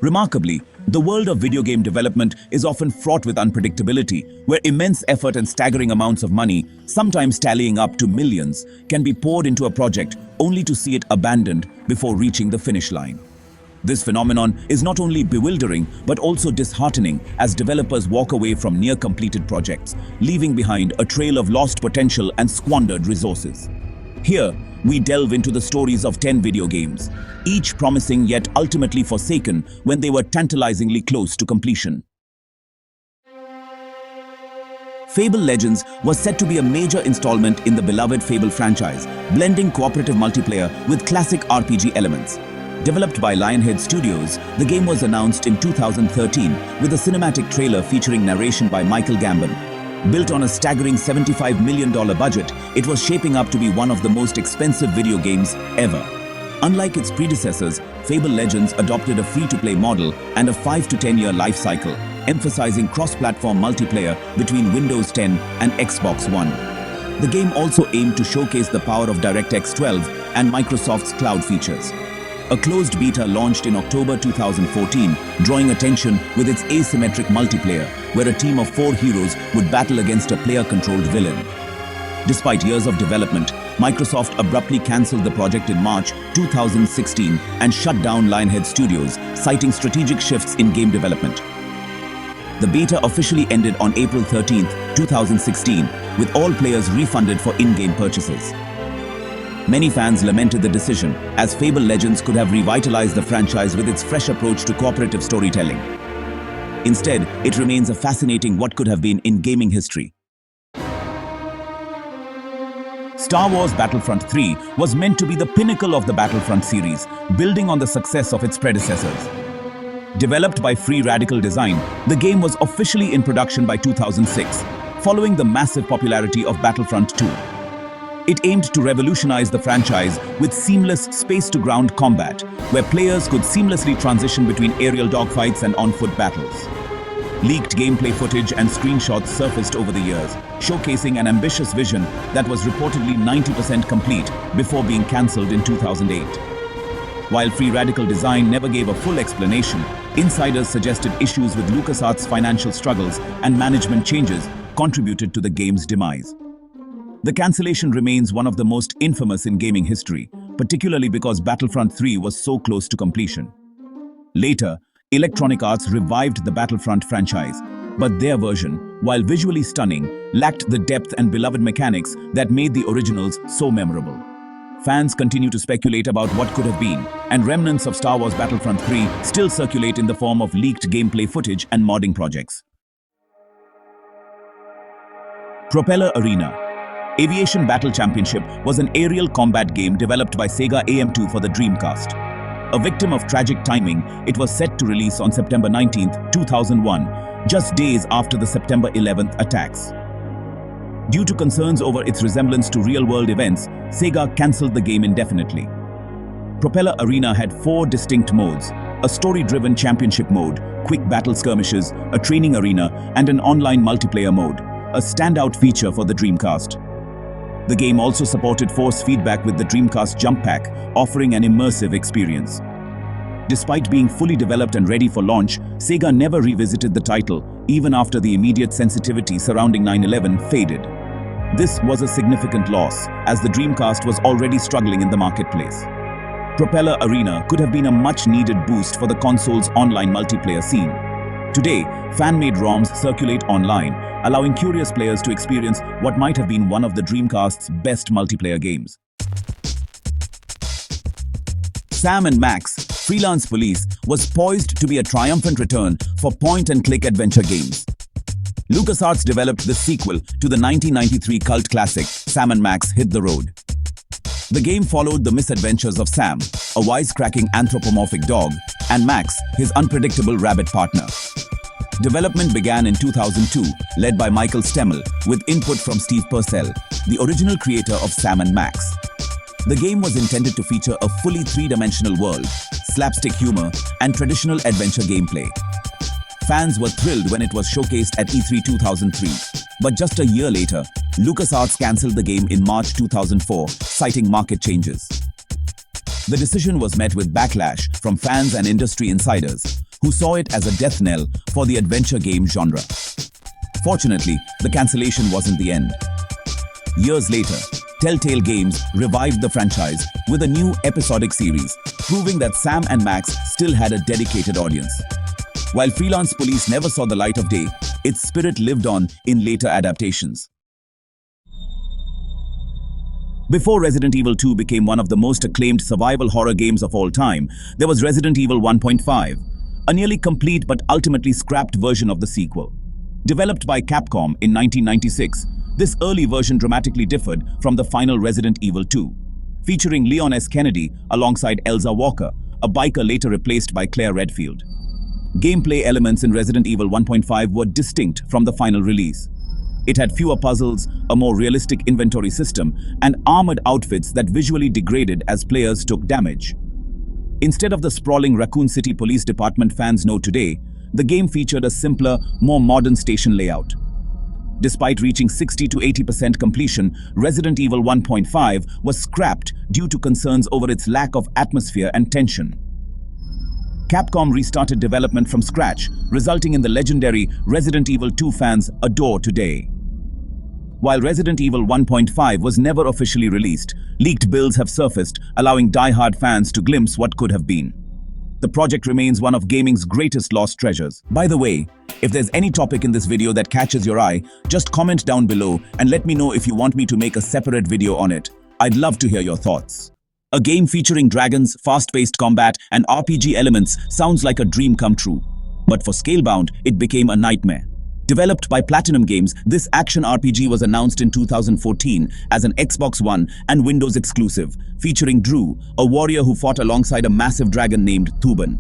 Remarkably, the world of video game development is often fraught with unpredictability, where immense effort and staggering amounts of money, sometimes tallying up to millions, can be poured into a project only to see it abandoned before reaching the finish line. This phenomenon is not only bewildering but also disheartening as developers walk away from near-completed projects, leaving behind a trail of lost potential and squandered resources. Here, we delve into the stories of 10 video games, each promising yet ultimately forsaken when they were tantalizingly close to completion. Fable Legends was set to be a major installment in the beloved Fable franchise, blending cooperative multiplayer with classic RPG elements. Developed by Lionhead Studios, the game was announced in 2013 with a cinematic trailer featuring narration by Michael Gambon. Built on a staggering $75 million budget, it was shaping up to be one of the most expensive video games ever. Unlike its predecessors, Fable Legends adopted a free-to-play model and a 5 to 10-year life cycle, emphasizing cross-platform multiplayer between Windows 10 and Xbox One. The game also aimed to showcase the power of DirectX 12 and Microsoft's cloud features. A closed beta launched in October 2014, drawing attention with its asymmetric multiplayer, where a team of 4 heroes would battle against a player-controlled villain. Despite years of development, Microsoft abruptly cancelled the project in March 2016 and shut down Lionhead Studios, citing strategic shifts in game development. The beta officially ended on April 13, 2016, with all players refunded for in-game purchases. Many fans lamented the decision, as Fable Legends could have revitalized the franchise with its fresh approach to cooperative storytelling. Instead, it remains a fascinating what could have been in gaming history. Star Wars Battlefront III was meant to be the pinnacle of the Battlefront series, building on the success of its predecessors. Developed by Free Radical Design, the game was officially in production by 2006, following the massive popularity of Battlefront II. It aimed to revolutionize the franchise with seamless space-to-ground combat, where players could seamlessly transition between aerial dogfights and on-foot battles. Leaked gameplay footage and screenshots surfaced over the years, showcasing an ambitious vision that was reportedly 90% complete before being cancelled in 2008. While Free Radical Design never gave a full explanation, insiders suggested issues with LucasArts' financial struggles and management changes contributed to the game's demise. The cancellation remains one of the most infamous in gaming history, particularly because Battlefront 3 was so close to completion. Later, Electronic Arts revived the Battlefront franchise, but their version, while visually stunning, lacked the depth and beloved mechanics that made the originals so memorable. Fans continue to speculate about what could have been, and remnants of Star Wars Battlefront 3 still circulate in the form of leaked gameplay footage and modding projects. Propeller Arena. Aviation Battle Championship was an aerial combat game developed by Sega AM2 for the Dreamcast. A victim of tragic timing, it was set to release on September 19, 2001, just days after the September 11th attacks. Due to concerns over its resemblance to real-world events, Sega cancelled the game indefinitely. Propeller Arena had 4 distinct modes: a story-driven championship mode, quick battle skirmishes, a training arena, and an online multiplayer mode, a standout feature for the Dreamcast. The game also supported force feedback with the Dreamcast Jump Pack, offering an immersive experience. Despite being fully developed and ready for launch, Sega never revisited the title, even after the immediate sensitivity surrounding 9/11 faded. This was a significant loss, as the Dreamcast was already struggling in the marketplace. Propeller Arena could have been a much-needed boost for the console's online multiplayer scene. Today, fan-made ROMs circulate online, allowing curious players to experience what might have been one of the Dreamcast's best multiplayer games. Sam & Max, Freelance Police was poised to be a triumphant return for point-and-click adventure games. LucasArts developed the sequel to the 1993 cult classic Sam & Max Hit the Road. The game followed the misadventures of Sam, a wisecracking anthropomorphic dog, and Max, his unpredictable rabbit partner. Development began in 2002, led by Michael Stemmel, with input from Steve Purcell, the original creator of Sam & Max. The game was intended to feature a fully 3-dimensional world, slapstick humor, and traditional adventure gameplay. Fans were thrilled when it was showcased at E3 2003, but just a year later, LucasArts cancelled the game in March 2004, citing market changes. The decision was met with backlash from fans and industry insiders, who saw it as a death knell for the adventure game genre. Fortunately, the cancellation wasn't the end. Years later, Telltale Games revived the franchise with a new episodic series, proving that Sam and Max still had a dedicated audience. While Freelance Police never saw the light of day, its spirit lived on in later adaptations. Before Resident Evil 2 became one of the most acclaimed survival horror games of all time, there was Resident Evil 1.5, a nearly complete but ultimately scrapped version of the sequel. Developed by Capcom in 1996, this early version dramatically differed from the final Resident Evil 2, featuring Leon S. Kennedy alongside Elza Walker, a biker later replaced by Claire Redfield. Gameplay elements in Resident Evil 1.5 were distinct from the final release. It had fewer puzzles, a more realistic inventory system, and armored outfits that visually degraded as players took damage. Instead of the sprawling Raccoon City Police Department fans know today, the game featured a simpler, more modern station layout. Despite reaching 60 to 80% completion, Resident Evil 1.5 was scrapped due to concerns over its lack of atmosphere and tension. Capcom restarted development from scratch, resulting in the legendary Resident Evil 2 fans adore today. While Resident Evil 1.5 was never officially released, leaked builds have surfaced, allowing die-hard fans to glimpse what could have been. The project remains one of gaming's greatest lost treasures. By the way, if there's any topic in this video that catches your eye, just comment down below and let me know if you want me to make a separate video on it. I'd love to hear your thoughts. A game featuring dragons, fast-paced combat, and RPG elements sounds like a dream come true. But for Scalebound, it became a nightmare. Developed by Platinum Games, this action RPG was announced in 2014 as an Xbox One and Windows exclusive, featuring Drew, a warrior who fought alongside a massive dragon named Thuban.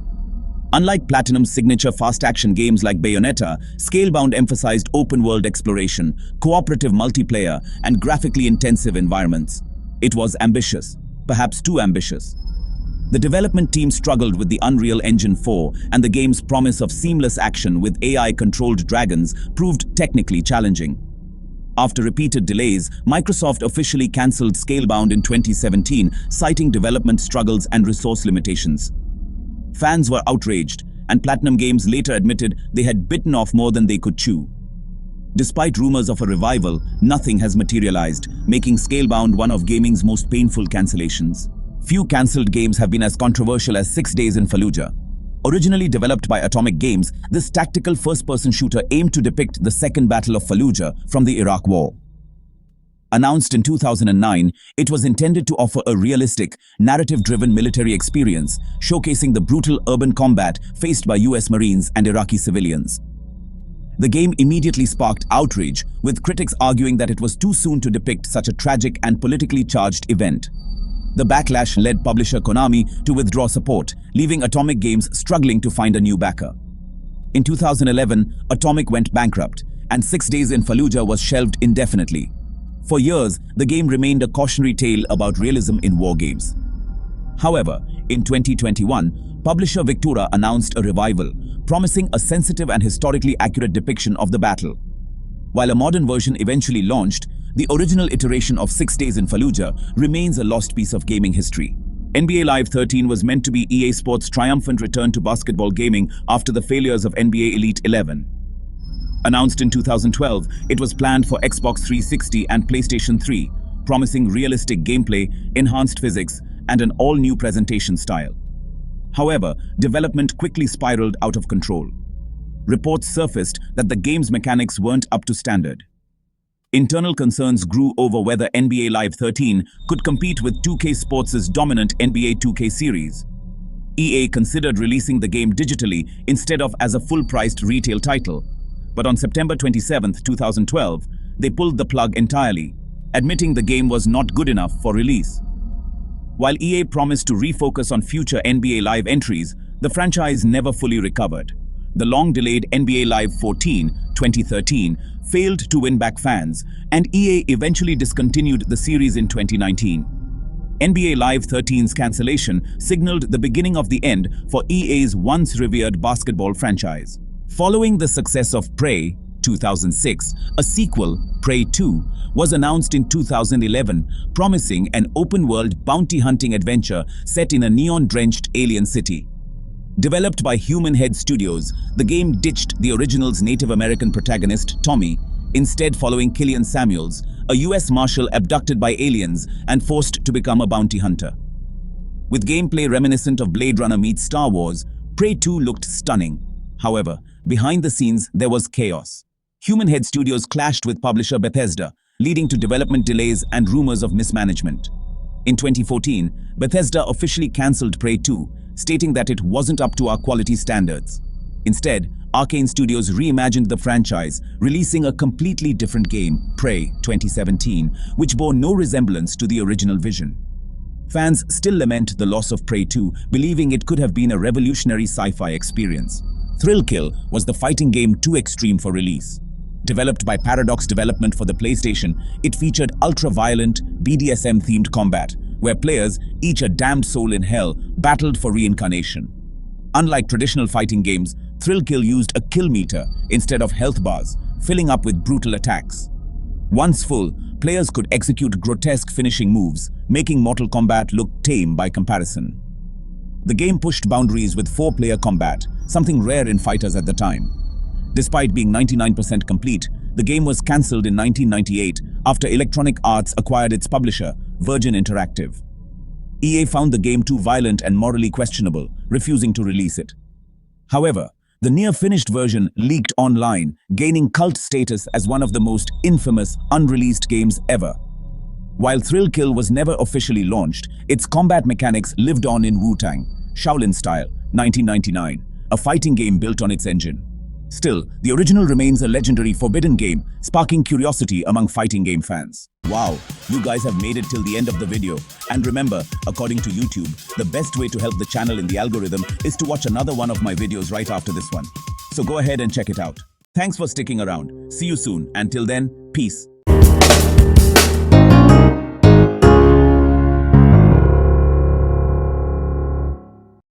Unlike Platinum's signature fast-action games like Bayonetta, Scalebound emphasized open-world exploration, cooperative multiplayer, and graphically intensive environments. It was ambitious, perhaps too ambitious. The development team struggled with the Unreal Engine 4, and the game's promise of seamless action with AI-controlled dragons proved technically challenging. After repeated delays, Microsoft officially cancelled Scalebound in 2017, citing development struggles and resource limitations. Fans were outraged, and Platinum Games later admitted they had bitten off more than they could chew. Despite rumors of a revival, nothing has materialized, making Scalebound one of gaming's most painful cancellations. Few cancelled games have been as controversial as 6 Days in Fallujah. Originally developed by Atomic Games, this tactical first-person shooter aimed to depict the Second Battle of Fallujah from the Iraq War. Announced in 2009, it was intended to offer a realistic, narrative-driven military experience, showcasing the brutal urban combat faced by US Marines and Iraqi civilians. The game immediately sparked outrage, with critics arguing that it was too soon to depict such a tragic and politically charged event. The backlash led publisher Konami to withdraw support, leaving Atomic Games struggling to find a new backer. In 2011, Atomic went bankrupt, and 6 Days in Fallujah was shelved indefinitely. For years, the game remained a cautionary tale about realism in war games. However, in 2021, publisher Victura announced a revival, promising a sensitive and historically accurate depiction of the battle. While a modern version eventually launched, the original iteration of 6 Days in Fallujah remains a lost piece of gaming history. NBA Live 13 was meant to be EA Sports' triumphant return to basketball gaming after the failures of NBA Elite 11. Announced in 2012, it was planned for Xbox 360 and PlayStation 3, promising realistic gameplay, enhanced physics, and an all-new presentation style. However, development quickly spiraled out of control. Reports surfaced that the game's mechanics weren't up to standard. Internal concerns grew over whether NBA Live 13 could compete with 2K Sports' dominant NBA 2K series. EA considered releasing the game digitally instead of as a full-priced retail title. But on September 27, 2012, they pulled the plug entirely, admitting the game was not good enough for release. While EA promised to refocus on future NBA Live entries, the franchise never fully recovered. The long-delayed NBA Live 14, 2013, failed to win back fans, and EA eventually discontinued the series in 2019. NBA Live 13's cancellation signaled the beginning of the end for EA's once revered basketball franchise. Following the success of Prey, 2006, a sequel, Prey 2, was announced in 2011, promising an open-world bounty-hunting adventure set in a neon-drenched alien city. Developed by Human Head Studios, the game ditched the original's Native American protagonist, Tommy, instead following Killian Samuels, a US Marshal abducted by aliens and forced to become a bounty hunter. With gameplay reminiscent of Blade Runner meets Star Wars, Prey 2 looked stunning. However, behind the scenes, there was chaos. Human Head Studios clashed with publisher Bethesda, leading to development delays and rumors of mismanagement. In 2014, Bethesda officially cancelled Prey 2, stating that it wasn't up to our quality standards. Instead, Arcane Studios reimagined the franchise, releasing a completely different game, Prey 2017, which bore no resemblance to the original vision. Fans still lament the loss of Prey 2, believing it could have been a revolutionary sci-fi experience. Thrill Kill was the fighting game too extreme for release. Developed by Paradox Development for the PlayStation, it featured ultra-violent, BDSM-themed combat, where players, each a damned soul in hell, battled for reincarnation. Unlike traditional fighting games, Thrill Kill used a kill meter instead of health bars, filling up with brutal attacks. Once full, players could execute grotesque finishing moves, making Mortal Kombat look tame by comparison. The game pushed boundaries with 4-player combat, something rare in fighters at the time. Despite being 99% complete, the game was cancelled in 1998 after Electronic Arts acquired its publisher, Virgin Interactive. EA found the game too violent and morally questionable, refusing to release it. However, the near-finished version leaked online, gaining cult status as one of the most infamous, unreleased games ever. While Thrill Kill was never officially launched, its combat mechanics lived on in Wu-Tang, Shaolin Style, 1999, a fighting game built on its engine. Still, the original remains a legendary forbidden game, sparking curiosity among fighting game fans. Wow, you guys have made it till the end of the video. And remember, according to YouTube, the best way to help the channel in the algorithm is to watch another one of my videos right after this one. So go ahead and check it out. Thanks for sticking around. See you soon. Until then, peace.